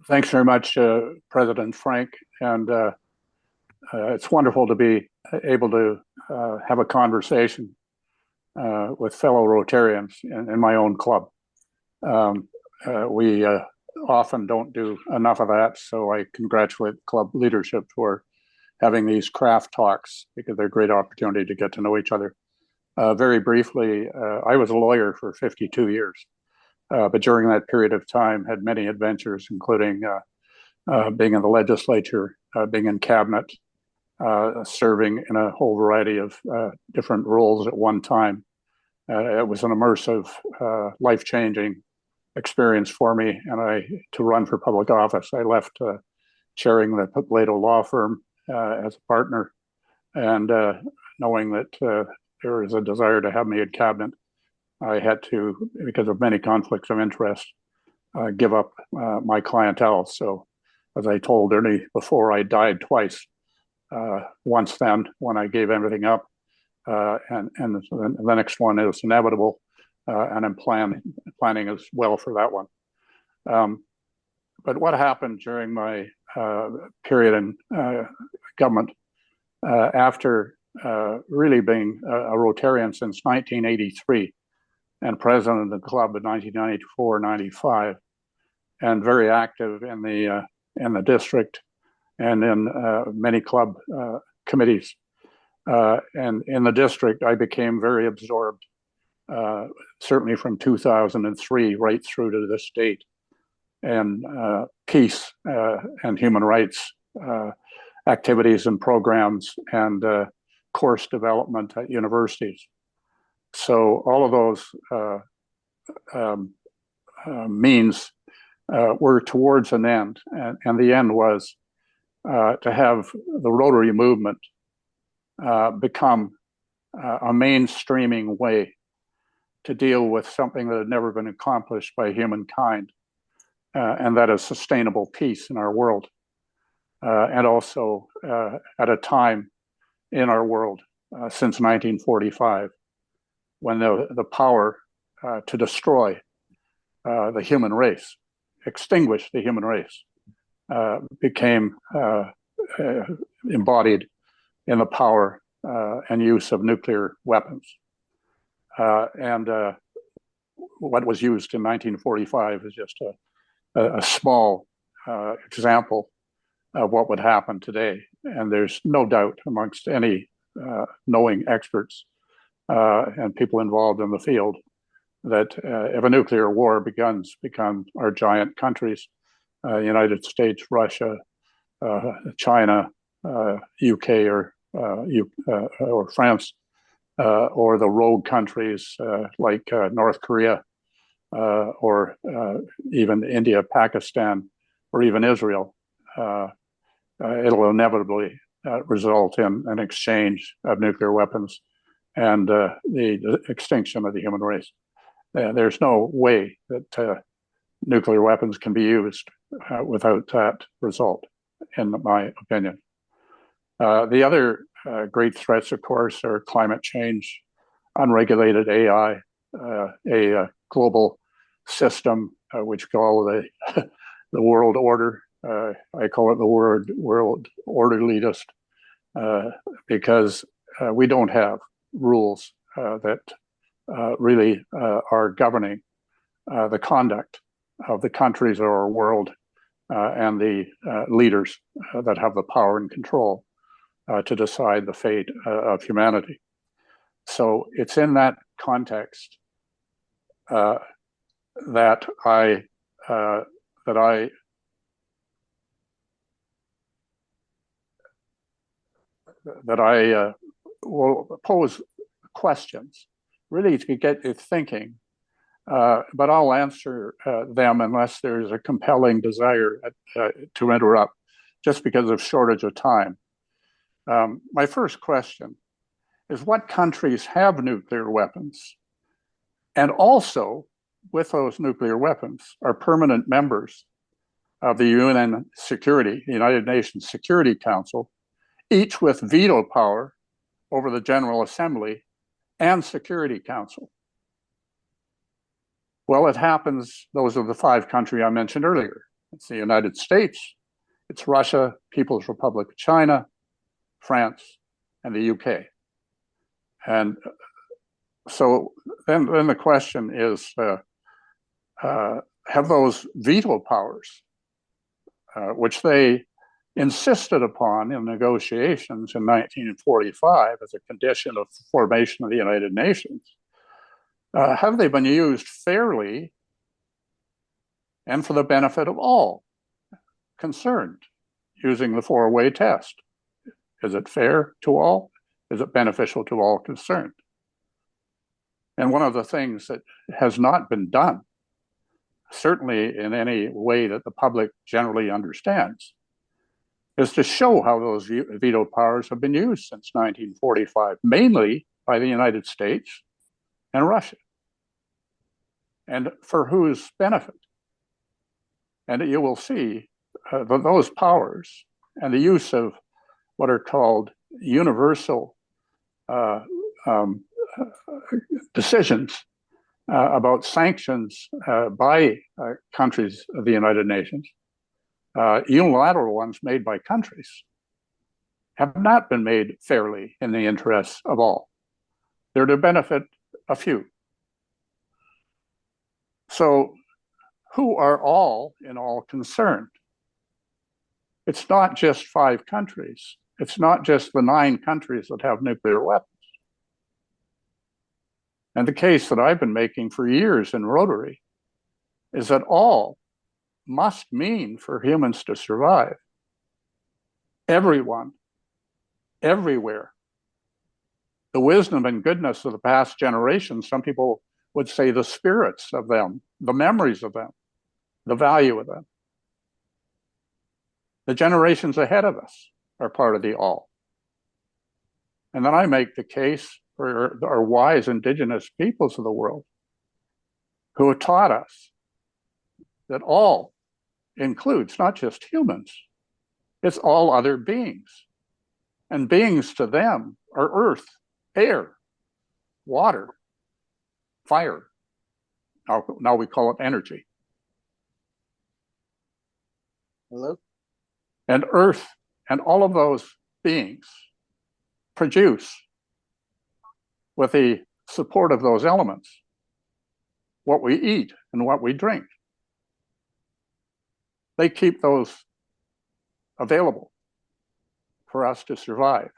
Thanks very much, President Frank. And it's wonderful to be able to have a conversation with fellow Rotarians in my own club. We often don't do enough of that, so I congratulate the club leadership for having these craft talks because they're a great opportunity to get to know each other. Very briefly, I was a lawyer for 52 years, but during that period of time had many adventures, including being in the legislature, being in cabinet, serving in a whole variety of different roles at one time. It was an immersive, life-changing experience for me, and to run for public office. I left chairing the Plato law firm as a partner, and knowing that there was a desire to have me in cabinet, I had to, because of many conflicts of interest, give up my clientele. So, as I told Ernie before, I died twice. Once then, when I gave everything up, and the next one is inevitable, and I'm planning as well for that one. But what happened during my period in government, after really being a Rotarian since 1983 and president of the club in 1994-95, and very active in the district and in many club committees. And in the district, I became very absorbed, certainly from 2003 right through to this date, and peace and human rights activities and programs and course development at universities. So all of those means were towards an end, and the end was to have the Rotary movement become a mainstreaming way to deal with something that had never been accomplished by humankind, and that is sustainable peace in our world, and also at a time in our world since 1945 when the power to destroy the human race, extinguish the human race, became embodied in the power and use of nuclear weapons. And what was used in 1945 is just a small example of what would happen today. And there's no doubt amongst any knowing experts and people involved in the field that if a nuclear war become our giant countries, United States, Russia, China, UK, or France, or the rogue countries like North Korea, or even India, Pakistan, or even Israel, it'll inevitably result in an exchange of nuclear weapons and the extinction of the human race. There's no way that nuclear weapons can be used without that result, in my opinion. The other great threats, of course, are climate change, unregulated AI, a global system which we call the world order. I call it the world orderliest because we don't have rules that really are governing the conduct of the countries of our world and the leaders that have the power and control to decide the fate of humanity. So it's in that context that I will pose questions, really to get you thinking, but I'll answer them unless there's a compelling desire to interrupt, just because of shortage of time. My first question is, what countries have nuclear weapons? And also, with those nuclear weapons, are permanent members of the UN Security, the United Nations Security Council, each with veto power over the General Assembly and Security Council. Well, it happens, those are the 5 countries I mentioned earlier. It's the United States, it's Russia, People's Republic of China, France, and the UK. And so then the question is, have those veto powers, which they insisted upon in negotiations in 1945 as a condition of the formation of the United Nations, have they been used fairly and for the benefit of all concerned using the four-way test? Is it fair to all? Is it beneficial to all concerned? And one of the things that has not been done, certainly in any way that the public generally understands, is to show how those veto powers have been used since 1945, mainly by the United States and Russia, and for whose benefit. And you will see those powers and the use of what are called universal decisions about sanctions by countries of the United Nations, unilateral ones made by countries, have not been made fairly in the interests of all. They're to benefit a few. So who are all in all concerned? It's not just 5 countries. It's not just the 9 countries that have nuclear weapons. And the case that I've been making for years in Rotary is that all must mean, for humans to survive, everyone, everywhere. The wisdom and goodness of the past generations, some people would say the spirits of them, the memories of them, the value of them. The generations ahead of us are part of the all. And then I make the case for our wise indigenous peoples of the world who have taught us that all includes not just humans, it's all other beings. And beings to them are earth, air, water, fire. Now we call it energy. Hello? And earth and all of those beings produce, with the support of those elements, what we eat and what we drink. They keep those available for us to survive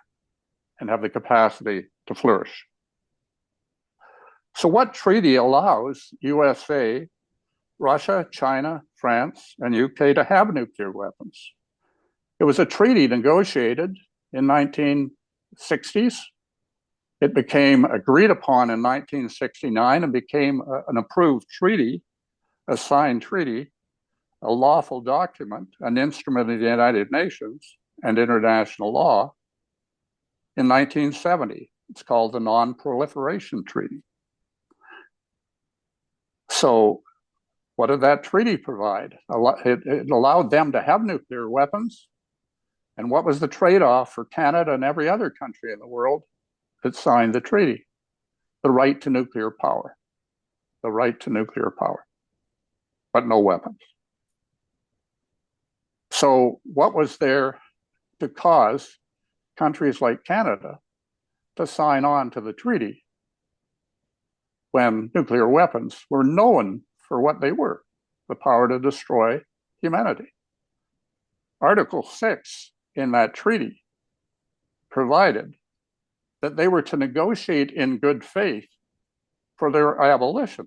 and have the capacity to flourish. So what treaty allows USA, Russia, China, France, and UK to have nuclear weapons? It was a treaty negotiated in 1960s. It became agreed upon in 1969 and became an approved treaty, a signed treaty, a lawful document, an instrument of the United Nations and international law in 1970. It's called the Non-Proliferation Treaty. So what did that treaty provide? It allowed them to have nuclear weapons. And what was the trade-off for Canada and every other country in the world that signed the treaty? The right to nuclear power. The right to nuclear power, but no weapons. So what was there to cause countries like Canada to sign on to the treaty when nuclear weapons were known for what they were, the power to destroy humanity? Article 6 in that treaty provided that they were to negotiate in good faith for their abolition,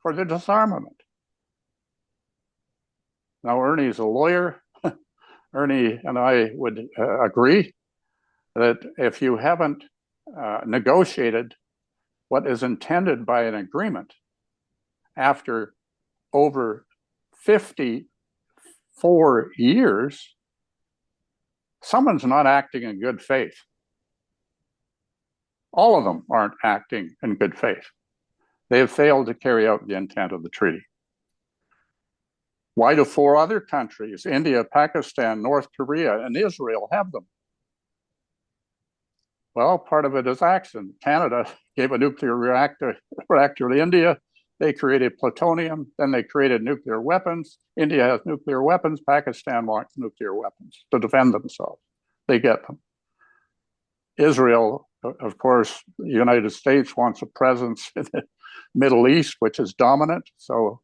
for their disarmament. Now, Ernie's a lawyer. Ernie and I would agree that if you haven't negotiated what is intended by an agreement after over 54 years, someone's not acting in good faith. All of them aren't acting in good faith. They have failed to carry out the intent of the treaty. Why do 4 other countries, India, Pakistan, North Korea, and Israel, have them? Well, part of it is accident. Canada gave a nuclear reactor to India. They created plutonium, then they created nuclear weapons. India has nuclear weapons. Pakistan wants nuclear weapons to defend themselves. They get them. Israel, of course, the United States wants a presence in the Middle East, which is dominant. So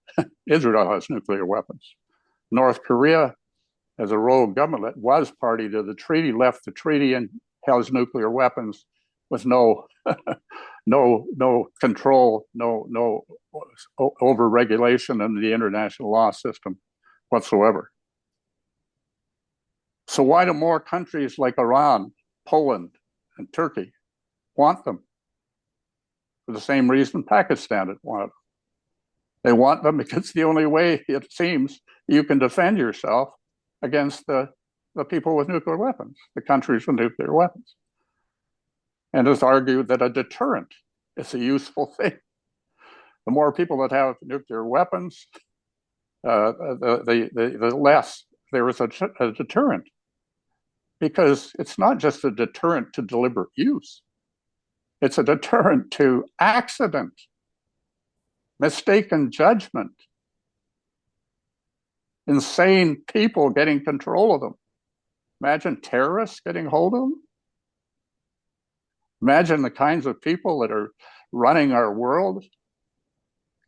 Israel has nuclear weapons. North Korea, as a rogue government that was party to the treaty, left the treaty and has nuclear weapons with no control, no over regulation in the international law system whatsoever. So why do more countries like Iran, Poland, and Turkey want them? For the same reason Pakistan had wanted them. They want them because it's the only way, it seems, you can defend yourself against the people with nuclear weapons, the countries with nuclear weapons. And it's argued that a deterrent is a useful thing. The more people that have nuclear weapons, the less there is a deterrent. Because it's not just a deterrent to deliberate use. It's a deterrent to accident, mistaken judgment, insane people getting control of them. Imagine terrorists getting hold of them. Imagine the kinds of people that are running our world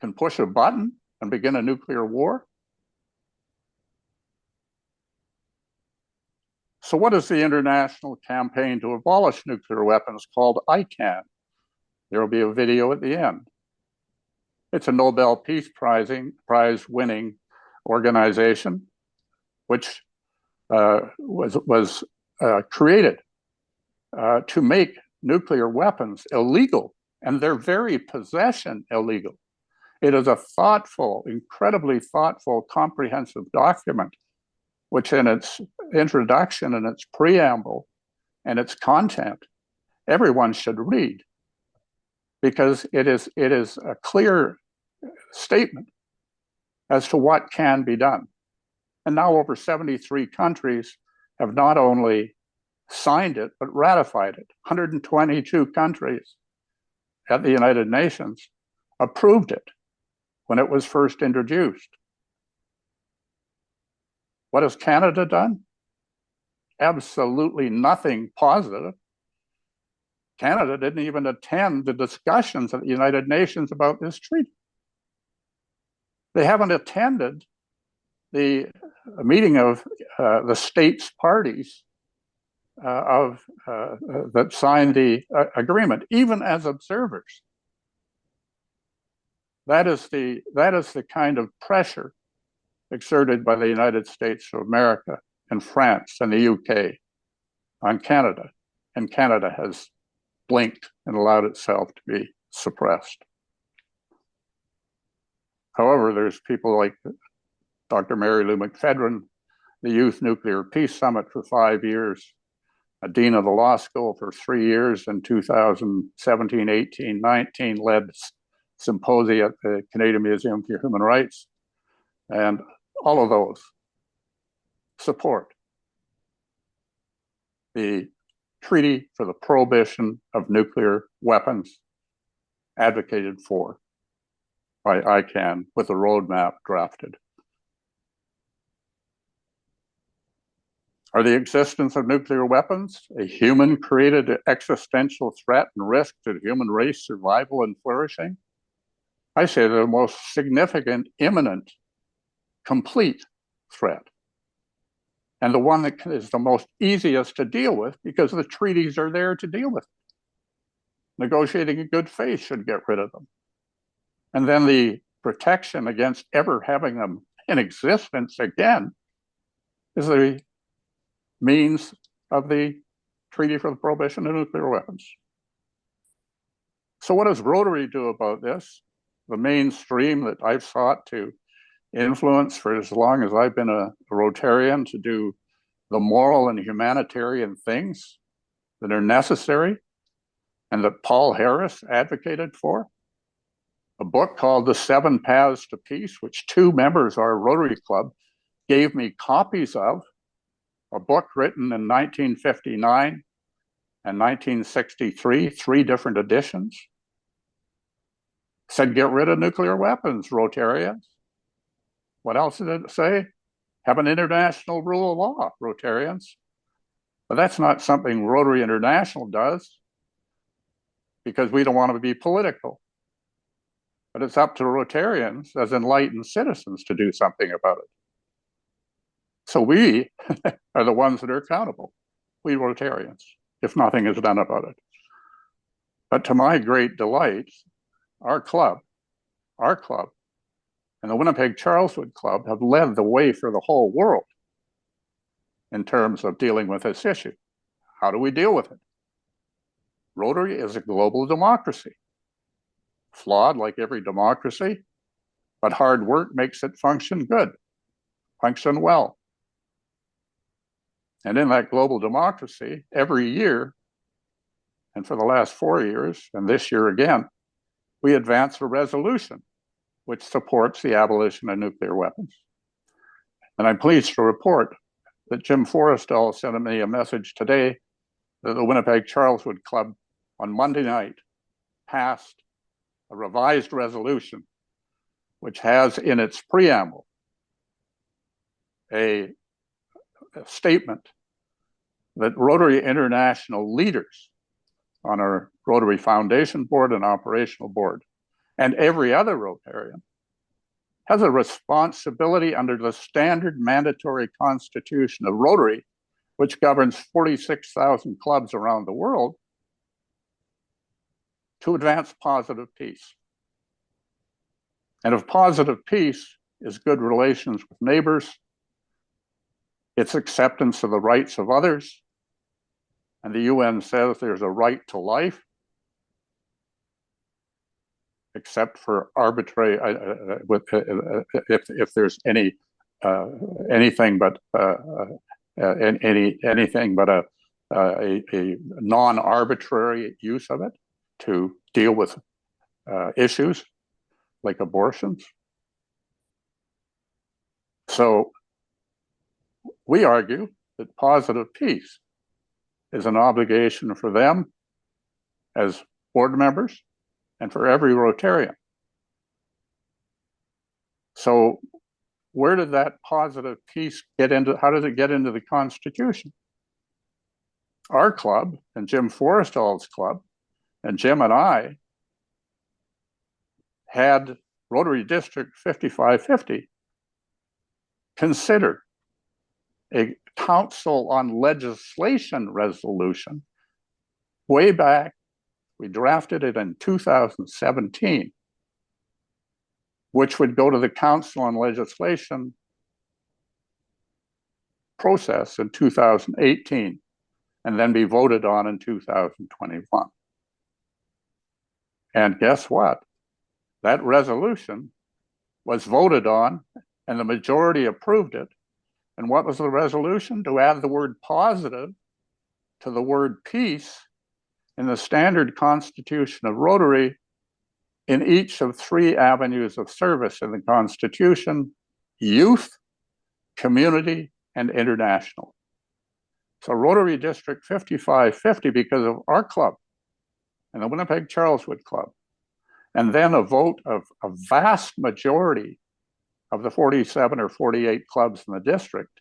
can push a button and begin a nuclear war. So what is the international campaign to abolish nuclear weapons called ICAN? There will be a video at the end. It's a Nobel Peace Prize winning organization, which was created to make nuclear weapons illegal and their very possession illegal. It is a thoughtful, incredibly thoughtful, comprehensive document, which in its introduction and its preamble and its content, everyone should read, because it is a clear statement as to what can be done. And now over 73 countries have not only signed it, but ratified it. 122 countries at the United Nations approved it when it was first introduced. What has Canada done? Absolutely nothing positive. Canada didn't even attend the discussions at the United Nations about this treaty. They haven't attended the meeting of the states parties that signed the agreement, even as observers. That is the kind of pressure exerted by the United States of America and France and the UK on Canada, and Canada has blinked and allowed itself to be suppressed. However, there's people like Dr. Mary Lou McPhedran, the Youth Nuclear Peace Summit for 5 years, a dean of the law school for 3 years in 2017, 18, 19, led symposia at the Canadian Museum for Human Rights, and all of those support the Treaty for the Prohibition of Nuclear Weapons advocated for by ICAN with a roadmap drafted. Are the existence of nuclear weapons a human-created existential threat and risk to the human race survival and flourishing? I say they're the most significant, imminent, complete threat. And the one that is the most easiest to deal with, because the treaties are there to deal with it. Negotiating in good faith should get rid of them. And then the protection against ever having them in existence again is the means of the Treaty for the Prohibition of Nuclear Weapons. So what does Rotary do about this? The mainstream that I've sought to influence for as long as I've been a Rotarian, to do the moral and humanitarian things that are necessary and that Paul Harris advocated for. A book called The 7 Paths to Peace, which 2 members of our Rotary Club gave me copies of, a book written in 1959 and 1963, 3 different editions. said, get rid of nuclear weapons, Rotarians. What else did it say? Have an international rule of law, Rotarians. But that's not something Rotary International does, because we don't want to be political. But it's up to Rotarians as enlightened citizens to do something about it. So we are the ones that are accountable, we Rotarians, if nothing is done about it. But to my great delight, our club, and the Winnipeg Charleswood Club have led the way for the whole world in terms of dealing with this issue. How do we deal with it? Rotary is a global democracy, flawed like every democracy, but hard work makes it function good, function well. And in that global democracy, every year, and for the last 4 years, and this year again, we advance a resolution which supports the abolition of nuclear weapons. And I'm pleased to report that Jim Forrestal sent me a message today that the Winnipeg Charleswood Club on Monday night passed a revised resolution which has in its preamble a statement that Rotary International leaders on our Rotary Foundation Board and Operational Board and every other Rotarian has a responsibility under the standard mandatory constitution of Rotary, which governs 46,000 clubs around the world, to advance positive peace. And if positive peace is good relations with neighbors, it's acceptance of the rights of others, and the UN says there's a right to life, except for arbitrary, if there's anything but a non-arbitrary use of it to deal with issues like abortions. So we argue that positive peace is an obligation for them as board members and for every Rotarian. So where did that positive peace get into? How does it get into the Constitution? Our club and Jim Forrestal's club and Jim and I had Rotary District 5550 consider a Council on Legislation resolution way back. We drafted it in 2017, which would go to the Council on Legislation process in 2018 and then be voted on in 2021. And guess what? That resolution was voted on and the majority approved it. And what was the resolution? To add the word positive to the word peace in the standard constitution of Rotary in each of 3 avenues of service in the Constitution: youth, community, and international. So Rotary District 5550, because of our club and the Winnipeg Charleswood Club, and then a vote of a vast majority of the 47 or 48 clubs in the district,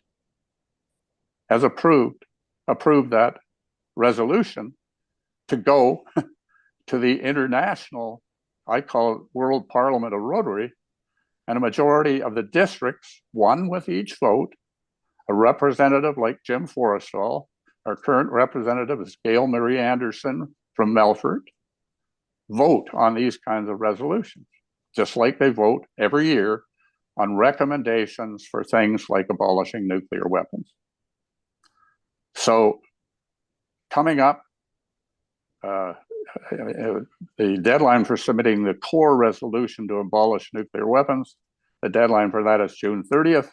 has approved that resolution to go to the international, I call it World Parliament of Rotary, and a majority of the districts, one with each vote, a representative like Jim Forrestal, our current representative is Gail Marie Anderson from Melfort, vote on these kinds of resolutions, just like they vote every year on recommendations for things like abolishing nuclear weapons. So coming up, the deadline for submitting the core resolution to abolish nuclear weapons, the deadline for that is June 30th.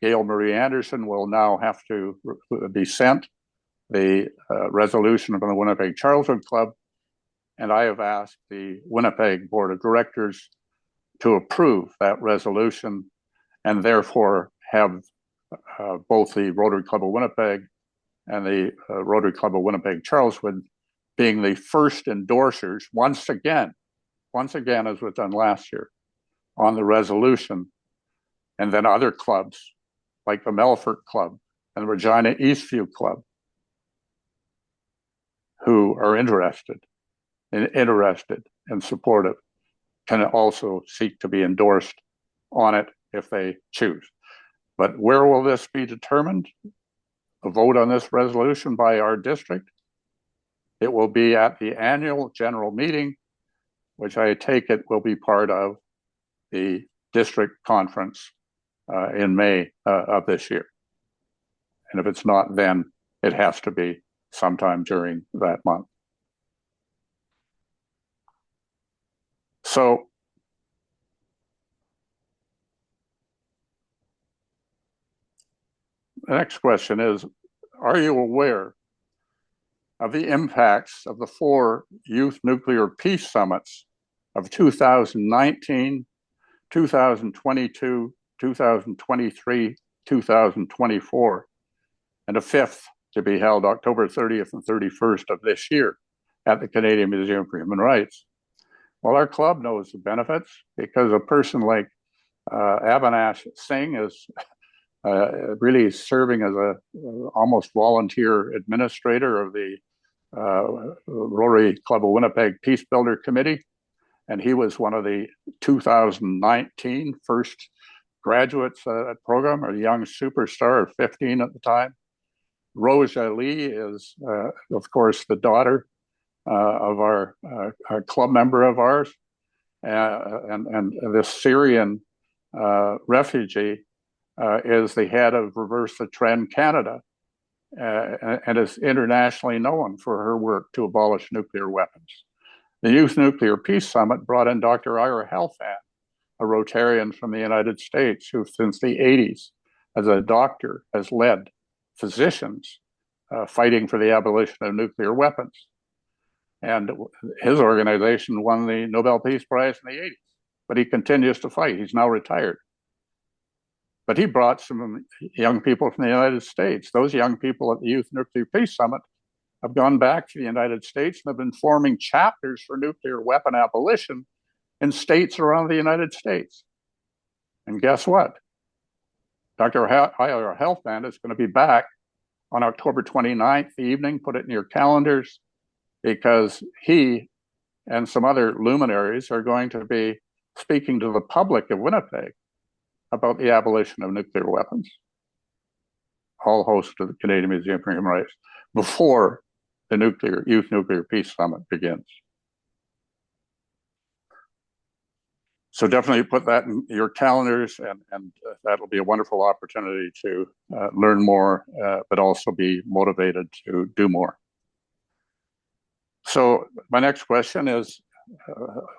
Gail Marie Anderson will now have to be sent the resolution from the Winnipeg Charleswood Club, and I have asked the Winnipeg Board of Directors to approve that resolution and therefore have both the Rotary Club of Winnipeg and the Rotary Club of Winnipeg Charleswood being the first endorsers once again once again, as was done last year, on the resolution, and then other clubs like the Melfort Club and the Regina Eastview Club who are interested and supportive can also seek to be endorsed on it if they choose. But where will this be determined? A vote on this resolution by our district. It will be at the annual general meeting, which I take it will be part of the district conference in May of this year. And if it's not then, it has to be sometime during that month. So the next question is, are you aware of the impacts of the 4 Youth Nuclear Peace Summits of 2019, 2022, 2023, 2024, and a 5th to be held October 30th and 31st of this year at the Canadian Museum for Human Rights? Well, our club knows the benefits because a person like Avinash Singh is really serving as a almost volunteer administrator of the Rotary Club of Winnipeg Peace Builder Committee. And he was one of the 2019 first graduates of that program, a young superstar of 15 at the time. Roja Lee is, of course, the daughter of our club member of ours. And this Syrian refugee is the head of Reverse the Trend Canada and is internationally known for her work to abolish nuclear weapons. The Youth Nuclear Peace Summit brought in Dr. Ira Helfand, a Rotarian from the United States, who since the 80s, as a doctor, has led physicians fighting for the abolition of nuclear weapons. And his organization won the Nobel Peace Prize in the 80s, but he continues to fight. He's now retired. But he brought some young people from the United States. Those young people at the Youth Nuclear Peace Summit have gone back to the United States and have been forming chapters for nuclear weapon abolition in states around the United States. And guess what? Dr. Ira Helfand is going to be back on October 29th, the evening. Put it in your calendars, because he and some other luminaries are going to be speaking to the public of Winnipeg about the abolition of nuclear weapons, all hosted at the Canadian Museum for Human Rights, before the Youth Nuclear Peace Summit begins. So definitely put that in your calendars, and that'll be a wonderful opportunity to learn more, but also be motivated to do more. So my next question is,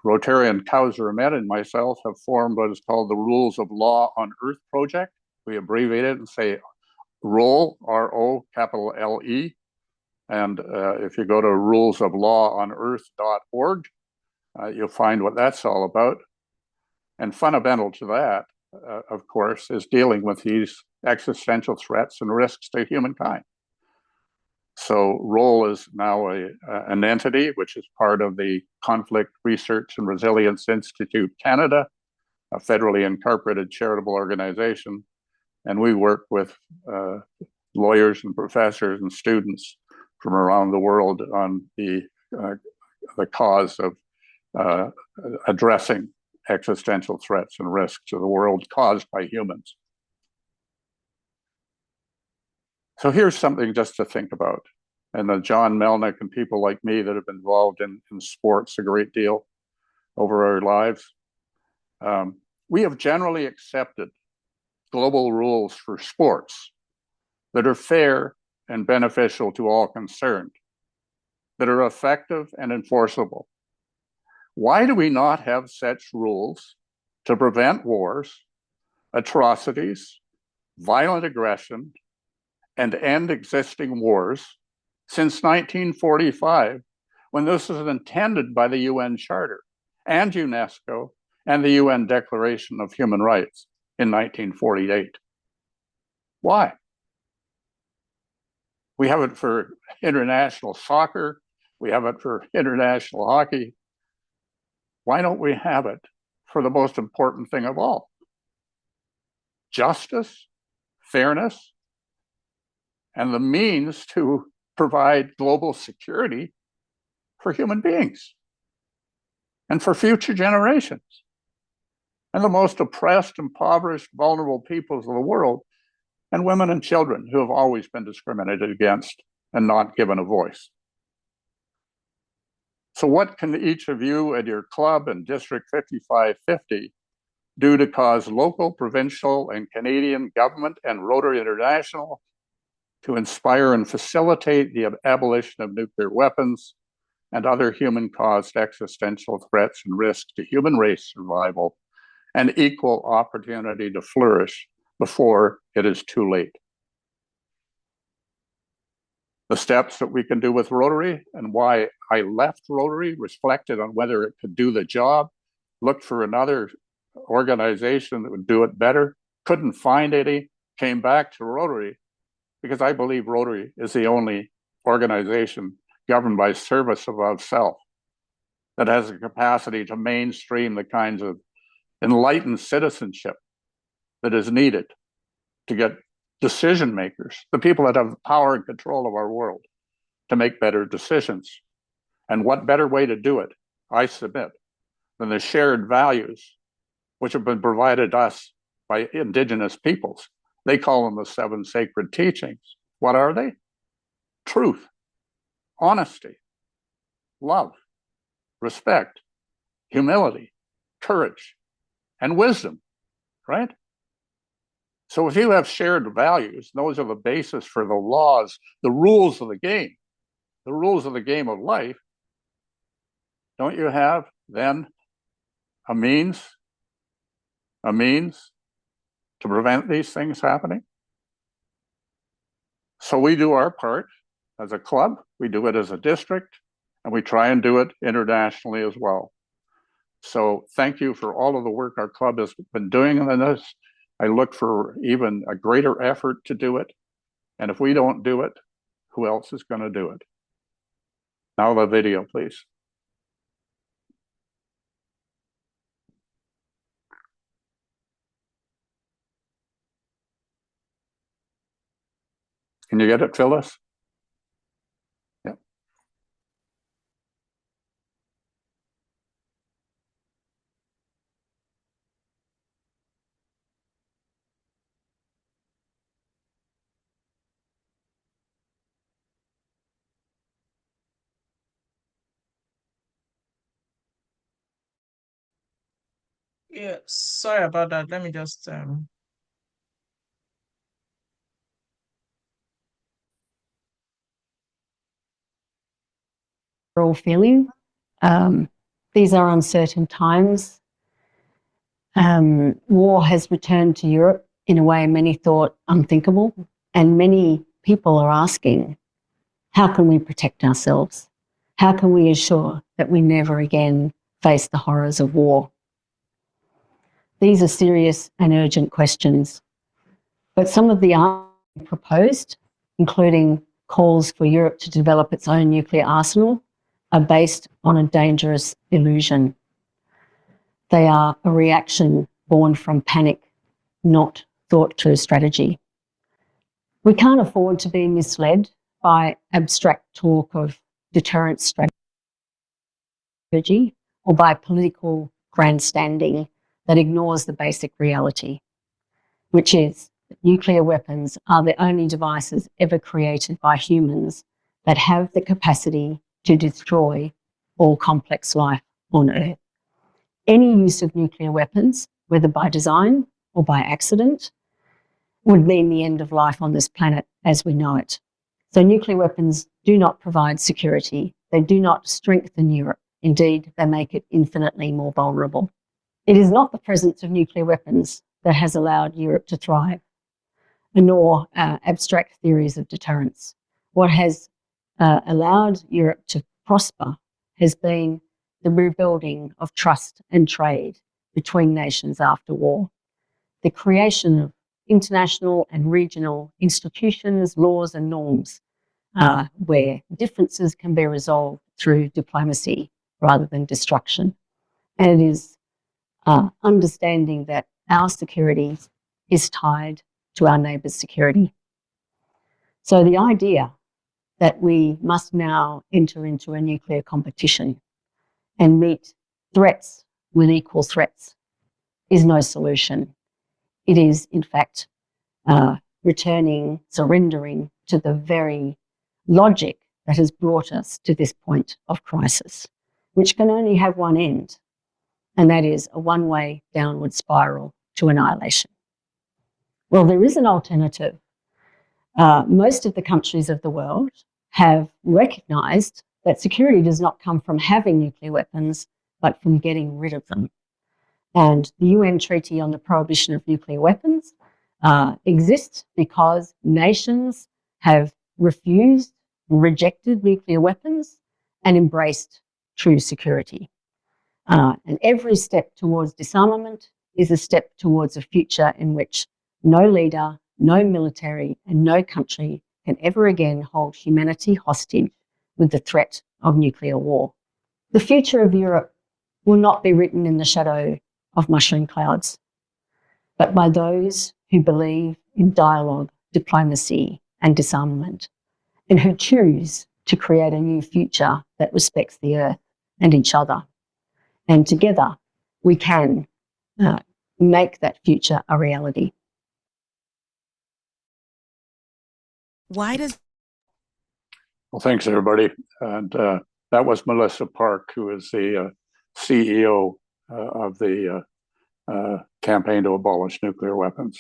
Rotarian Kauser Ahmed and myself have formed what is called the Rules of Law on Earth Project. We abbreviate it and say ROLE, R-O, capital L-E. And if you go to rulesoflawonearth.org, you'll find what that's all about. And fundamental to that, of course, is dealing with these existential threats and risks to humankind. So ROLE is now an entity which is part of the Conflict Research and Resilience Institute Canada, a federally incorporated charitable organization. And we work with lawyers and professors and students from around the world on the cause of addressing existential threats and risks to the world caused by humans. So here's something just to think about. And John Melnick and people like me that have been involved in sports a great deal over our lives, we have generally accepted global rules for sports that are fair and beneficial to all concerned, that are effective and enforceable. Why do we not have such rules to prevent wars, atrocities, violent aggression, and end existing wars since 1945, when this was intended by the UN Charter and UNESCO and the UN Declaration of Human Rights in 1948? Why? We have it for international soccer. We have it for international hockey. why don't we have it for the most important thing of all? Justice, fairness, and the means to provide global security for human beings and for future generations and the most oppressed, impoverished, vulnerable peoples of the world, and women and children who have always been discriminated against and not given a voice. So what can each of you at your club in District 5550 do to cause local, provincial, and Canadian government and Rotary International to inspire and facilitate the abolition of nuclear weapons and other human-caused existential threats and risks to human race survival and equal opportunity to flourish before it is too late? The steps that we can do with Rotary and why I left Rotary, reflected on whether it could do the job, looked for another organization that would do it better, couldn't find any, came back to Rotary because I believe Rotary is the only organization governed by service above self that has the capacity to mainstream the kinds of enlightened citizenship that is needed to get decision makers, the people that have the power and control of our world, to make better decisions. And what better way to do it, I submit, than the shared values which have been provided us by Indigenous peoples. They call them the 7 sacred teachings. What are they? Truth, honesty, love, respect, humility, courage, and wisdom, right? So if you have shared values, those are the basis for the laws, the rules of the game of life, don't you have then a means to prevent these things happening? So we do our part as a club, we do it as a district, and we try and do it internationally as well. So thank you for all of the work our club has been doing in this. I look for even a greater effort to do it. And if we don't do it, who else is going to do it? Now the video, please. Can you get it, Phyllis? Yeah. Yeah, sorry about that. Let me just We're all feeling. These are uncertain times. War has returned to Europe in a way many thought unthinkable, and many people are asking, how can we protect ourselves? How can we ensure that we never again face the horrors of war? These are serious and urgent questions, but some of the answers proposed, including calls for Europe to develop its own nuclear arsenal, are based on a dangerous illusion. They are a reaction born from panic, not thought-through strategy. We can't afford to be misled by abstract talk of deterrence strategy or by political grandstanding that ignores the basic reality, which is that nuclear weapons are the only devices ever created by humans that have the capacity to destroy all complex life on Earth. Any use of nuclear weapons, whether by design or by accident, would mean the end of life on this planet as we know it. So nuclear weapons do not provide security. They do not strengthen Europe. Indeed, they make it infinitely more vulnerable. It is not the presence of nuclear weapons that has allowed Europe to thrive, nor abstract theories of deterrence. What has allowed Europe to prosper has been the rebuilding of trust and trade between nations after war, the creation of international and regional institutions, laws and norms where differences can be resolved through diplomacy rather than destruction, And it is understanding that our security is tied to our neighbours' security. So the idea that we must now enter into a nuclear competition and meet threats with equal threats is no solution. It is, in fact, surrendering to the very logic that has brought us to this point of crisis, which can only have one end, and that is a one-way downward spiral to annihilation. Well, there is an alternative. Most of the countries of the world have recognised that security does not come from having nuclear weapons, but from getting rid of them. And the UN Treaty on the Prohibition of Nuclear Weapons exists because nations have refused, rejected nuclear weapons and embraced true security. And every step towards disarmament is a step towards a future in which no leader, no military, and no country can ever again hold humanity hostage with the threat of nuclear war. The future of Europe will not be written in the shadow of mushroom clouds, but by those who believe in dialogue, diplomacy, and disarmament, and who choose to create a new future that respects the earth and each other. And together, we can make that future a reality. Why does... Well, thanks, everybody. And that was Melissa Park, who is the CEO of the campaign to abolish nuclear weapons.